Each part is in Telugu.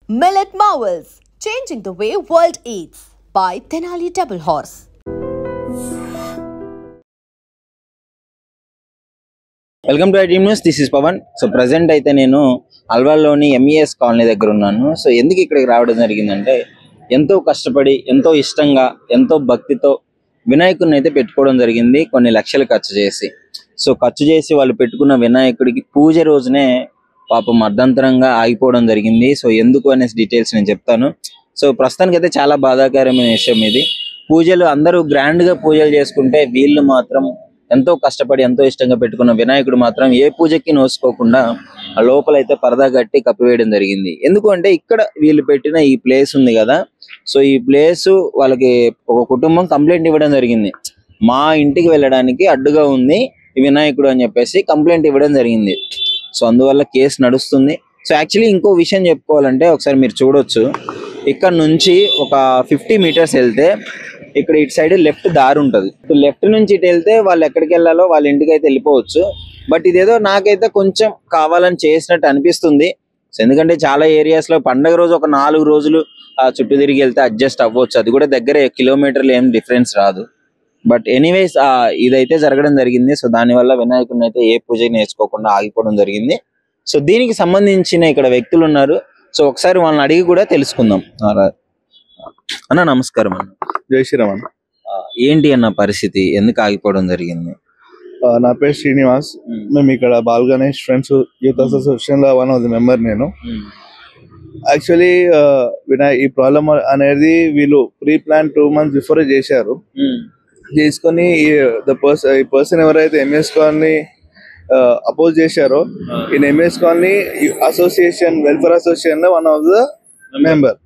Millet Marvels, changing the way world eats by Tenali Double Horse. Welcome to iNews. This is Pavan. So present అయితే నేను అల్వాల్లోని ఎంఈఎస్ కాలనీ దగ్గర ఉన్నాను. సో ఎందుకు ఇక్కడికి రావడం జరిగిందంటే, ఎంతో కష్టపడి, ఎంతో ఇష్టంగా, ఎంతో భక్తితో వినాయకుడిని అయితే పెట్టుకోవడం జరిగింది, కొన్ని లక్షలు ఖర్చు చేసి. సో ఖర్చు చేసి వాళ్ళు పెట్టుకున్న వినాయకుడికి పూజ రోజునే పాపం అర్ధంతరంగా ఆగిపోవడం జరిగింది. సో ఎందుకు అనేసి డీటెయిల్స్ నేను చెప్తాను. సో ప్రస్తుతానికి అయితే చాలా బాధాకరమైన విషయం ఇది. పూజలు అందరూ గ్రాండ్గా పూజలు చేసుకుంటే, వీళ్ళు మాత్రం ఎంతో కష్టపడి ఎంతో ఇష్టంగా పెట్టుకున్న వినాయకుడు మాత్రం ఏ పూజకి నోసుకోకుండా ఆ లోపలైతే పరదా కట్టి కప్పివేయడం జరిగింది. ఎందుకు అంటే, ఇక్కడ వీళ్ళు పెట్టిన ఈ ప్లేస్ ఉంది కదా, సో ఈ ప్లేస్ వాళ్ళకి ఒక కుటుంబం కంప్లైంట్ ఇవ్వడం జరిగింది. మా ఇంటికి వెళ్ళడానికి అడ్డుగా ఉంది ఈ వినాయకుడు అని చెప్పేసి కంప్లైంట్ ఇవ్వడం జరిగింది. సో అందువల్ల కేసు నడుస్తుంది. సో యాక్చువల్లీ ఇంకో విషయం చెప్పుకోవాలంటే, ఒకసారి మీరు చూడొచ్చు, ఇక్కడ నుంచి ఒక 50 మీటర్స్ వెళ్తే ఇక్కడ ఇటు సైడ్ లెఫ్ట్ దారి ఉంటుంది. లెఫ్ట్ నుంచి ఇటు వెళ్తే వాళ్ళు ఎక్కడికి వెళ్ళాలో వాళ్ళ ఇంటికి అయితే వెళ్ళిపోవచ్చు. బట్ ఇదేదో నాకైతే కొంచెం కావాలని చేసినట్టు అనిపిస్తుంది. ఎందుకంటే చాలా ఏరియాస్ లో పండగ రోజు ఒక 4 రోజులు చుట్టూ తిరిగి వెళ్తే అడ్జస్ట్ అవ్వచ్చు. అది కూడా దగ్గరే, కిలోమీటర్లు ఏం డిఫరెన్స్ రాదు. బట్ ఎనీవేస్ ఇదైతే జరగడం జరిగింది. సో దానివల్ల వినాయకుడిని అయితే ఏ పూజ నేర్చుకోకుండా ఆగిపోవడం జరిగింది. సో దీనికి సంబంధించిన ఇక్కడ వ్యక్తులు ఉన్నారు. సో ఒకసారి వాళ్ళని అడిగి కూడా తెలుసుకుందాం. అన్న నమస్కారం. అన్న జై శ్రీరామ్ అన్న. ఏంటి అన్న పరిస్థితి, ఎందుకు ఆగిపోవడం జరిగింది? నా పేరు శ్రీనివాస్. మేము ఇక్కడ ball Ganesh friends youth association లో వన్ ఆఫ్ ది మెంబర్ నేను. యాక్చువల్లీ ఈ ప్రాబ్లం అనేది వీళ్ళు ప్రీ ప్లాన్ 2 months బిఫోర్ చేశారు. చేసుకొని ఈ పర్సన్ ఎవరైతే ఎంఎస్ కాలనీ అపోజ్ చేశారో, ఈ MS colony association welfare association లో వన్ ఆఫ్ ద మెంబర్.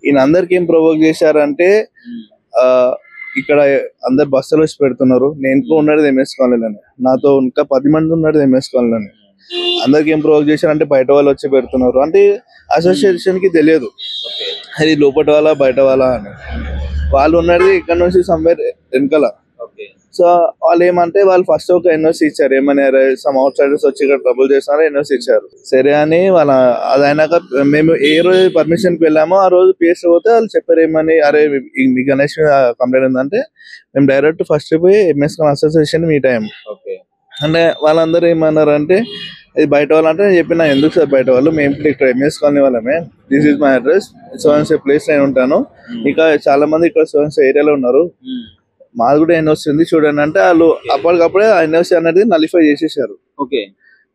ఈయన అందరికి ఏం ప్రొవోక్ చేశారంటే, ఇక్కడ అందరు బస్సులు వచ్చి పెడుతున్నారు, నేను ఉన్నది ఎంఎస్ కాలనీలోనే, నాతో ఇంకా 10 మంది ఉన్నది ఎంఎస్ కాలనీలోనే. అందరికి ఏం ప్రొవోక్ చేశారంటే, బయట వాళ్ళు వచ్చి పెడుతున్నారు అంటే అసోసియేషన్ కి తెలియదు అది లోపల వాళ్ళ బయట వాళ్ళ అని. వాళ్ళు ఉన్నది ఇక్కడ నుంచి సమ్వేర్ వెనకాల. సో వాళ్ళు ఏమంటే, వాళ్ళు ఫస్ట్ ఒక ఎన్ఓసి ఇచ్చారు, ఏమని సమ్ అవుట్ సైడర్స్ వచ్చి ఇక్కడ ట్రబుల్ చేస్తున్నారో ఎన్ఓసి ఇచ్చారు. సరే అని వాళ్ళ అది అయినాక మేము ఏ రోజు పర్మిషన్ కి వెళ్ళామో ఆ రోజు పిఎస్ పోతే వాళ్ళు చెప్పారు ఏమని, అరే మీ గణేష్ కంప్లైంట్ ఉందంటే మేము డైరెక్ట్ ఫస్ట్ పోయి ఎంఎస్ అసోసియేషన్ మీట్ అయ్యాము. అంటే వాళ్ళందరూ ఏమన్నారు అంటే, ఇది బయట వాళ్ళు అంటే, నేను చెప్పిన ఎందుకు సార్ బయట వాళ్ళు, మేము ఇక్కడ ఎంఎస్ కాలనీ వాళ్ళమే, this is my address, sons place నేను ఉంటాను, ఇంకా చాలా మంది ఇక్కడ సోన్స్ ఏరియాలో ఉన్నారు, మాది కూడా ఎన్ఓసి ఉంది చూడండి అంటే, వాళ్ళు అప్పటికప్పుడే ఆ ఎన్ఓసి అనేది నలిఫై చేసేసారు.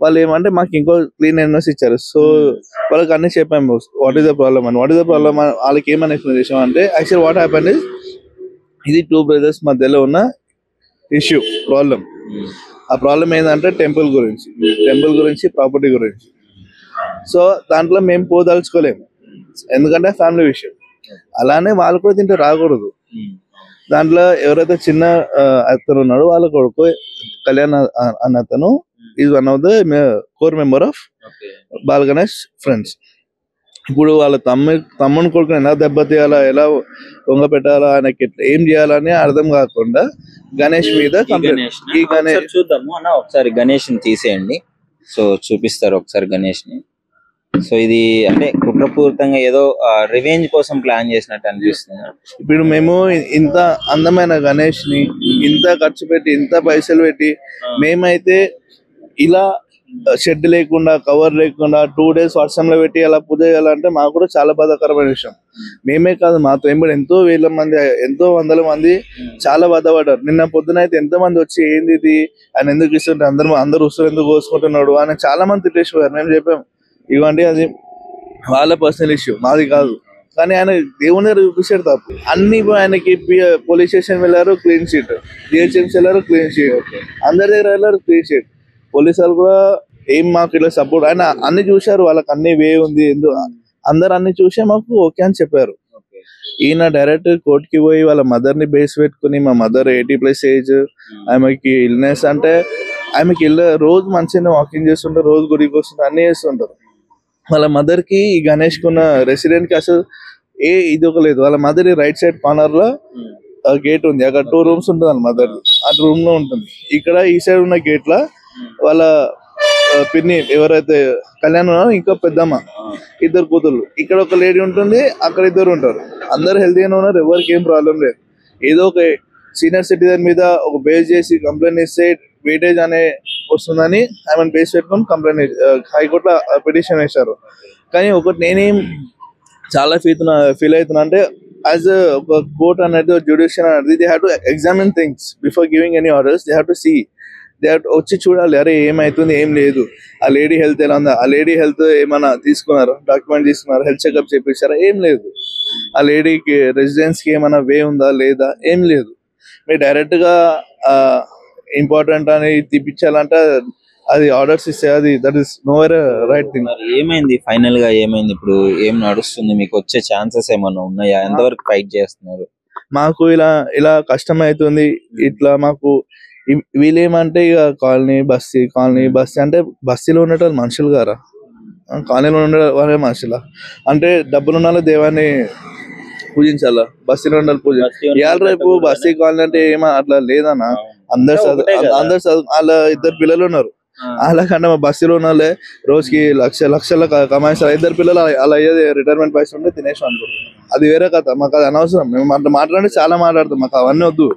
వాళ్ళు ఏమంటే మాకు ఇంకో క్లీన్ ఎన్ఓసి ఇచ్చారు. సో వాళ్ళకి అన్ని చెప్పాము వాట్ ఈస్ ద ప్రాబ్లమ్ అని. వాట్ ఈస్ ద ప్రాబ్లమ్ వాళ్ళకి ఏమని ఎక్స్ప్లెయిన్ చేసాం అంటే, యాక్చువల్ వాట్ హ్యాపెన్ ఇస్, ఇది 2 brothers మధ్యలో ఉన్న ఇష్యూ ప్రాబ్లం. ఆ ప్రాబ్లం ఏంటంటే టెంపుల్ గురించి ప్రాపర్టీ గురించి. సో దాంట్లో మేము పోదలుచుకోలేము, ఎందుకంటే ఫ్యామిలీ విషయం. అలానే వాళ్ళు కూడా దీంట్లో రాకూడదు. దాంట్లో ఎవరైతే చిన్న అతను ఉన్నాడో వాళ్ళ కొడుకు కళ్యాణ్ అన్న అతను is one of the core member of ball Ganesh friends. ఇప్పుడు వాళ్ళ తమ్ముని కొడుకుని ఎలా దెబ్బతీయాలా, ఎలా దొంగ పెట్టాలా, ఆయనకి ఏం చేయాలని అర్థం కాకుండా గణేష్ మీద ఈ గణేష్ చూద్దాము అన్న. ఒకసారి గణేష్ ని తీసేయండి. సో చూపిస్తారు ఒకసారి గణేష్ ని. సో ఇది అంటే కుట్రపూరితంగా ఏదో రివెంజ్ కోసం ప్లాన్ చేసినట్టు అనిపిస్తుంది. ఇప్పుడు మేము ఇంత అందమైన గణేష్ ని ఇంత ఖర్చు పెట్టి, ఇంత పైసలు పెట్టి, మేమైతే ఇలా షెడ్ లేకుండా, కవర్ లేకుండా 2 days వర్షంలో పెట్టి అలా పూజ చేయాలంటే మాకు కూడా చాలా బాధాకరమైన విషయం. మేమే కాదు, మాతో ఎంతో వేల మంది, ఎంతో వందల మంది చాలా బాధపడ్డారు. నిన్న పొద్దున అయితే ఎంత మంది వచ్చి, ఏంది ఇది, ఆయన ఎందుకు ఇస్తుంటే అందరూ వస్తారు, ఎందుకు కోసుకుంటున్నాడు అని చాలా మంది తిట్టేసిపోయారు. మేము చెప్పాము, ఇవ్వండి అది వాళ్ళ పర్సనల్ ఇష్యూ, మాది కాదు. కానీ ఆయన దేవుని దగ్గర చూపించాడు తప్పు. అన్ని ఆయనకి పోలీస్ స్టేషన్ వెళ్ళారు, క్లీన్ షీట్, జిహెచ్ఎంసీ వెళ్ళారు, క్లీన్ షీట్, అందరి దగ్గర వెళ్ళారు, క్లీన్ షీట్. పోలీసు వాళ్ళు కూడా ఏం మాకు ఇలా సపోర్ట్, ఆయన అన్ని చూశారు, వాళ్ళకి అన్ని వే ఉంది, అందరు అన్ని చూసే మాకు ఓకే అని చెప్పారు. ఈయన డైరెక్ట్ కోర్టుకి పోయి వాళ్ళ మదర్ ని బేస్ పెట్టుకుని, మా మదర్ 80+ ఏజ్, ఆమెకి ఇల్నెస్ అంటే, ఆమెకి రోజు మంచిగా వాకింగ్ చేస్తుంటారు, రోజు గుడికి వస్తుంటారు, అన్ని చేస్తుంటారు. వాళ్ళ మదర్ కి ఈ గణేష్ కున్న రెసిడెంట్ కి అసలు ఇది ఒక లేదు. వాళ్ళ మదర్ రైట్ సైడ్ కార్నర్ లో గేట్ ఉంది, అక్కడ 2 rooms ఉంటుంది వాళ్ళ మదర్, ఆ రూమ్ లో ఉంటుంది. ఇక్కడ ఈ సైడ్ ఉన్న గేట్ లో వాళ్ళ పిన్ని ఎవరైతే కళ్యాణ్ ఉన్నారో ఇంకో పెద్దమ్మ, ఇద్దరు కూతుర్లు. ఇక్కడ ఒక లేడీ ఉంటుంది, అక్కడ ఇద్దరు ఉంటారు. అందరు హెల్తీగానే ఉన్నారు, ఎవరికి ఏం ప్రాబ్లం లేదు. ఏదో ఒక సీనియర్ సిటిజన్ మీద ఒక బేస్ చేసి కంప్లైంట్ ఇస్తే వెయిటేజ్ అనే వస్తుందని ఆమె బేస్ పెట్టుకొని కంప్లైంట్ హైకోర్టులో పిటిషన్ వేశారు. కానీ ఒకటి నేనేం చాలా ఫీల్ అవుతున్నా అంటే, యాజ్ ఒక కోర్ట్ అనేది జ్యుడిషియల్ అనేది they have to examine things before giving any orders. They have to see, they have వచ్చి చూడాలి, అరే ఏమైతుంది ఏం లేదు, ఆ లేడీ హెల్త్ ఎలా ఉందా, ఆ లేడీ హెల్త్ ఏమైనా తీసుకున్నారు, డాక్యుమెంట్ తీసుకున్నారు, హెల్త్ చెకప్ చేయించారా, ఏం లేదు. ఆ లేడీకి రెసిడెన్స్కి ఏమైనా వే ఉందా లేదా, ఏం లేదు. మీరు డైరెక్ట్గా ఇంపార్టెంట్ అని తీపిచ్చాలంటే అది ఆర్డర్స్ ఇస్తే అది that is nowhere right thing. ఏమైంది ఫైనల్ గా, ఏమైంది ఇప్పుడు, ఏం నడుస్తుంది, మీకు వచ్చే ఛాన్సెస్ ఏమైనా ఉన్నాయా, ఎంతవరకు ఫైట్ చేస్తున్నారు? మాకు ఇలా కష్టం అవుతుంది. ఇట్లా మాకు వీళ్ళేమంటే ఇక కాలనీ బస్తీ అంటే బస్తీలో ఉండేటోళ్ళు మనుషులు గారా, కాలనీలో ఉండే వాళ్ళే మనుషులా? అంటే డబ్బులు ఉన్న దేవాన్ని పూజించాలా, బస్తీలో ఉండాలి పూజ. ఇవాళ రేపు బస్తీ కాలనీ అంటే ఏమో అట్లా లేదన్నా. అందరు చదువు వాళ్ళ ఇద్దరు పిల్లలు ఉన్నారు. అలాగంటే మా బస్తీలో ఉన్న వాళ్ళే రోజుకి లక్షల కమాయిస్తారు. ఇద్దరు పిల్లలు అలా అయ్యేది రిటైర్మెంట్ పైసలు ఉంటే తినేసాం అనుకుంటున్నాం. అది వేరే కథ, మాకు అది అనవసరం. మేము అట్లా మాట్లాడి చాలా మాట్లాడతాం, మాకు అవన్నీ వద్దు.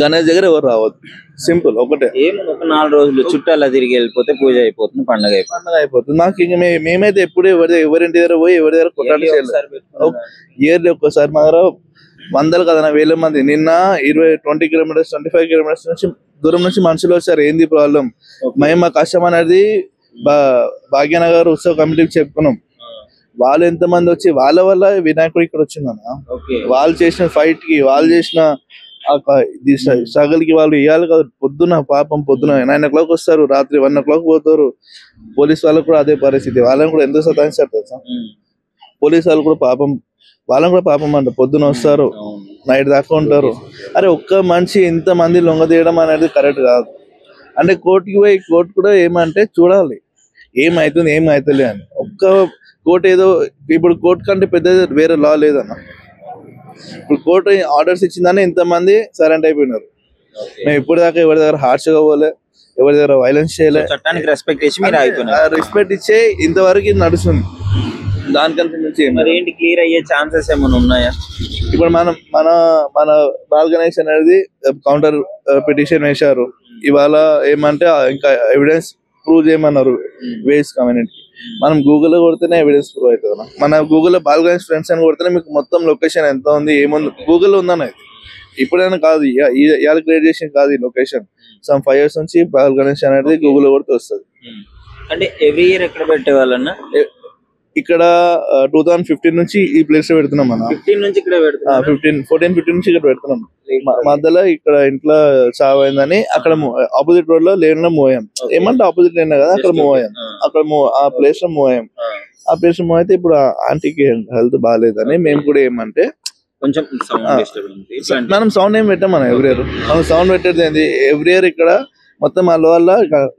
గణేష్ దగ్గర ఎవరు రావద్దు, సింపుల్ ఒకటే. ఒక 4 రోజులు చుట్టాల తిరిగి వెళ్ళిపోతే పూజ అయిపోతుంది, పండగ అయిపోతుంది. మాకు ఇంక మేమైతే ఎప్పుడు ఎవరింటి దగ్గర పోయి ఎవరి దగ్గర కొట్టాలి ఇయర్లీ ఒక్కసారి. మా దగ్గర వందలు కదా, వేల మంది. నిన్న 20 కిలోమీటర్స్ 25 కిలోమీటర్స్ నుంచి దూరం నుంచి మనుషులు వచ్చారు. ఏంది ప్రాబ్లం? మేము మా కష్టం అనేది భాగ్యనగర్ ఉత్సవ కమిటీకి చెప్పుకున్నాం. వాళ్ళు ఎంతమంది వచ్చి వాళ్ళ వల్ల వినాయకుడు ఇక్కడ వచ్చిందన్న. వాళ్ళు చేసిన ఫైట్ కి, వాళ్ళు చేసిన స్ట్రగల్ కి వాళ్ళు ఇవ్వాలి కదా. పొద్దున 9 o'clock వస్తారు, రాత్రి 1 o'clock పోతారు. పోలీస్ వాళ్ళకు కూడా అదే పరిస్థితి. వాళ్ళని కూడా ఎంతో సతాయిస్తారు తెలుసా. పోలీస్ వాళ్ళు కూడా వాళ్ళని కూడా పాపం అంట. పొద్దున వస్తారు, నైట్ దాకా ఉంటారు. అరే ఒక్క మనిషి ఇంతమంది లొంగ తీయడం అనేది కరెక్ట్ కాదు. అంటే కోర్టుకి పోయి కోర్టు కూడా ఏమంటే చూడాలి ఏమైతుంది ఏమైతలే అని. ఒక్క కోర్టు ఏదో ఇప్పుడు కోర్టు కంటే పెద్ద వేరే లా లేదన్న. ఇప్పుడు కోర్టు ఆర్డర్స్ ఇచ్చిందని ఇంతమంది సరెండర్ అయిపోయినారు. మేము ఇప్పుడు దాకా ఎవరి దగ్గర హార్ష్ గా పోలే, ఎవరి దగ్గర వైలెన్స్ చేయలే. చట్టానికి రెస్పెక్ట్ ఇచ్చే ఇంతవరకు ఇది నడుస్తుంది. దానికంటే నుంచి ఏంటి క్లియర్ అయ్యే ఛాన్సెస్ ఏమైనా ఉన్నాయా? ఇప్పుడు మన బాల్ గణేష్ అనేది కౌంటర్ పిటిషన్ వేశారు. ఇవాళ ఏమంటే ఇంకా ఎవిడెన్స్ ప్రూవ్ చేయమన్నారు వేస్ కమ్యూనిటీ. మనం గూగుల్లో కొడితేనే ఎవిడెన్స్ ప్రూవ్ అవుతుంది. మన గూగుల్లో బాల్ గణేష్ ఫ్రెండ్స్ అని కొడితేనే మీకు మొత్తం లొకేషన్ ఎంత ఉంది ఏముంది గూగుల్లో ఉందన్న. ఇప్పుడైనా కాదు, ఇవాళ క్రియేట్ చేసిన కాదు ఈ లొకేషన్. సమ్ 5 years నుంచి బాల్ గణేష్ అనేది గూగుల్లో కొడితే వస్తుంది. అంటే ఎవ్రీ ఇయర్ ఎక్కడ పెట్టేవాళ్ళన్నా? ఇక్కడ 2015 నుంచి ఈ ప్లేస్ లో పెడుతున్నాం మనం. 15 నుంచి ఇక్కడ పెడుతున్నాం. 14-15 నుంచి ఇక్కడ పెడుతున్నాం. మధ్యలో ఇక్కడ ఇంట్లో చావ్ అయిందని అక్కడ ఆపోజిట్ రోడ్ లో లేన్ లో మూవ్ అయ్యాం. ఏమంటే ఆపోజిట్ లేన్ కదా, అక్కడ మూవ్ అయ్యాం. అక్కడ ఆ ప్లేస్ లో మూవ్ అయ్యాం. ఆ ప్లేస్ లో మూవ్ అయితే ఇప్పుడు ఆంటీకి హెల్త్ బాగాలేదని మేము కూడా ఏమంటే కొంచెం మనం సౌండ్ ఏం పెట్టాం. మనం ఎవ్రీ ఇయర్ మనం సౌండ్ పెట్టేది ఏంది, ఎవ్రీ ఇయర్ ఇక్కడ మొత్తం వల్ల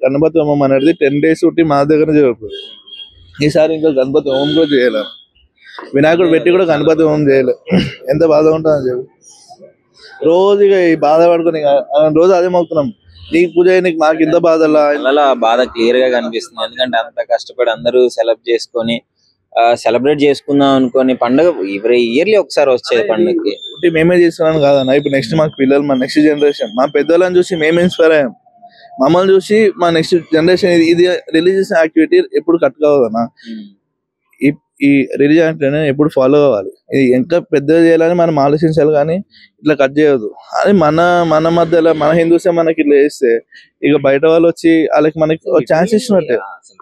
గణపతి హోమం అనేది 10 days ఉంటే మా దగ్గర జరుగుతుంది. ఈసారి ఇంకా గణపతి హోమం కూడా చేయలేము. వినాయకుడు పెట్టి కూడా గణపతి హోమం చేయలేదు. ఎంత బాధ ఉంటుందని చెప్పి రోజు ఇక ఈ బాధ పడుకుని రోజు అదే మొక్కుతున్నాం. నీకు పూజ నీకు మాకు ఇంత బాధలా బాధ క్లియర్ గా కనిపిస్తుంది. ఎందుకంటే అంత కష్టపడి అందరూ సెలబ్రేట్ చేసుకుందాం అనుకోని పండుగ ఇయర్లీ ఒకసారి వచ్చే పండుగకి మేమే చేస్తున్నాను కాదన్న. ఇప్పుడు నెక్స్ట్ మాకు పిల్లలు, మా నెక్స్ట్ జనరేషన్, మా పెద్దోళ్ళని చూసి మేము ఇన్స్పైర్ అయ్యాం. మమ్మల్ని చూసి మా నెక్స్ట్ జనరేషన్ ఇది రిలీజియస్ యాక్టివిటీ ఎప్పుడు కట్ కావద్దన్నా. ఈ రిలీజియన్ యాక్టివిటీ ఎప్పుడు ఫాలో అవ్వాలి. ఇది ఇంకా పెద్దగా చేయాలని మనం ఆలోచించాలి, కానీ ఇట్లా కట్ చేయొద్దు. అది మన మధ్యలో మన హిందూసే మనకి ఇట్లా చేస్తే ఇక బయట వాళ్ళు వచ్చి వాళ్ళకి మనకి ఛాన్స్ ఇచ్చినట్టే.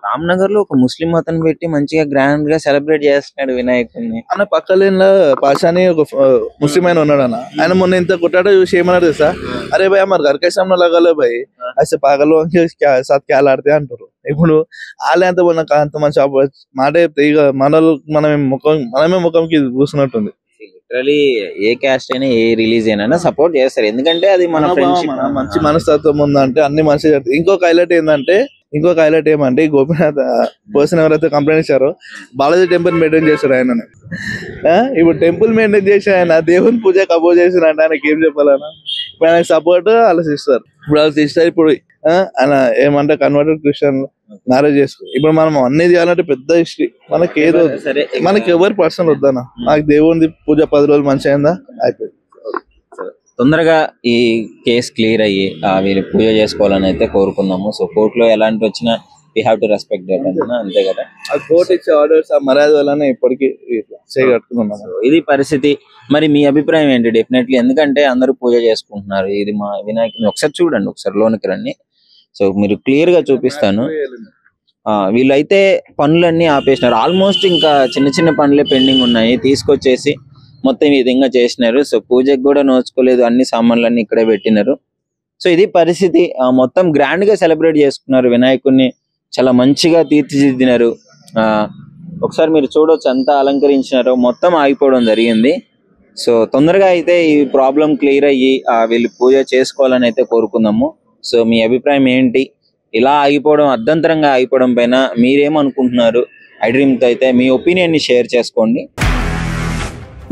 రామ్నగర్ లో ఒక ముస్లిం అతను పెట్టి మంచిగా గ్రాండ్ గా సెలబ్రేట్ చేస్తున్నాడు వినాయకుడిని. అన్న పక్కలేన్లో పాషాని ఒక ముస్లిం ఆయన ఉన్నాడు అన్న. ఆయన మొన్న ఇంత కొట్టాడో చూసి ఏమన్నారు తెలుసా, అరే భయ్ మరి घर के सामने लगा लो भाई ऐसे पागलों के साथ क्या लाड़ते అంటారు. ఇప్పుడు వాళ్ళే అంత అంత మంచి మాట చెప్తే ఇక మనమే ముఖంకి కూర్చున్నట్టుంది. లిటరలీ ఏ క్యాస్ట్ అయినా ఏ రిలీజ్ అయినా సపోర్ట్ చేస్తారు. ఎందుకంటే అది మన మంచి మనస్తత్వం ఉందంటే అన్ని మంచిగా జరుగుతాయి. ఇంకొక హైలైట్ ఏమంటే ఈ గోపీనాథ్ పర్సన్ ఎవరైతే కంప్లైంట్ ఇచ్చారో బాలాజీ టెంపుల్ మెయింటైన్ చేశాడు ఆయన. ఇప్పుడు టెంపుల్ మెయింటైన్ చేసి ఆయన దేవుని పూజ కబోజ్ చేసిన అంటే ఆయనకి ఏం చెప్పాలన్నా? ఇప్పుడు ఆయనకు సపోర్ట్ వాళ్ళ సిస్టర్. ఇప్పుడు వాళ్ళ సిస్టర్ ఇప్పుడు ఆయన ఏమంటే కన్వర్టెడ్ క్రిస్టియన్ మ్యారేజ్ చేసుకో. ఇప్పుడు మనం అన్ని చేయాలంటే పెద్ద హిస్టరీ మనకి ఏదో మనకి ఎవరి పర్సన్ వద్దనా. నాకు దేవుడి పూజ 10 రోజులు మంచిగా అయిందా అయిపోయింది. తొందరగా ఈ కేసు క్లియర్ అయ్యి వీళ్ళు పూజ చేసుకోవాలని అయితే కోరుకుందాము. సో కోర్టులో ఎలాంటి వచ్చినా we have to respect that అన్న, అంతే కదా. ఆ కోర్టు ఇచ్చే ఆర్డర్స్ ఆ మర్యాద వల్లనే ఇప్పటికీ చేయగట్టుకున్నాము. ఇది పరిస్థితి. మరి మీ అభిప్రాయం ఏంటి? డెఫినెట్లీ, ఎందుకంటే అందరూ పూజ చేసుకుంటున్నారు. ఇది మా వినాయకుని ఒకసారి చూడండి, ఒకసారి లోనికి రండి. సో మీరు క్లియర్ గా చూపిస్తాను. వీళ్ళైతే పనులన్నీ ఆపేసినారు. ఆల్మోస్ట్ ఇంకా చిన్న చిన్న పనులే పెండింగ్ ఉన్నాయి. తీసుకొచ్చేసి మొత్తం ఈ విధంగా చేసినారు. సో పూజకు కూడా నోచుకోలేదు, అన్ని సామాన్లన్నీ ఇక్కడే పెట్టినారు. సో ఇది పరిస్థితి. మొత్తం గ్రాండ్ గా సెలబ్రేట్ చేసుకున్నారు వినాయకుడిని, చాలా మంచిగా తీర్చిదిద్దినారు. ఒకసారి మీరు చూడొచ్చు ఎంత అలంకరించినారో, మొత్తం ఆగిపోవడం జరిగింది. సో తొందరగా అయితే ఈ ప్రాబ్లం క్లియర్ అయ్యి వీళ్ళు పూజ చేసుకోవాలని అయితే కోరుకుందాము. సో మీ అభిప్రాయం ఏంటి? ఇలా ఆగిపోవడం, అర్ధంతరంగా ఆగిపోవడం పైన మీరేమనుకుంటున్నారు? ఐడ్రీమ్తో అయితే మీ ఒపీనియన్ని షేర్ చేసుకోండి.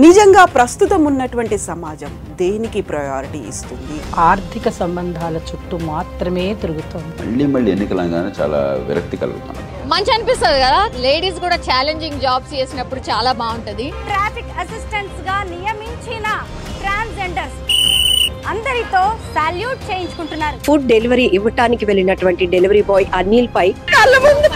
నిజంగా ప్రస్తుతం ఉన్నటువంటి సమాజం దేనికి ప్రయారిటీ ఇస్తుంది? ఆర్థిక సంబంధాల చుట్టూ మాత్రమే తిరుగుతుంది. మళ్ళీ ఎన్నికలంగానే చాలా విరక్తి కలుగుతాం. మంచి అనిపిస్తుంది కదా, లేడీస్ కూడా ఛాలెంజింగ్ జాబ్స్ చేసినప్పుడు చాలా బాగుంటది. ట్రాఫిక్ అసిస్టెంట్స్ గా నియమించిన ట్రాన్స్జెండర్స్ అందరితో సాల్యూట్ చేయించుకుంటున్నారు. ఫుడ్ డెలివరీ ఇవ్వటానికి వెళ్ళినటువంటి డెలివరీ బాయ్ అనిల్ పై కళ్ళ ముందు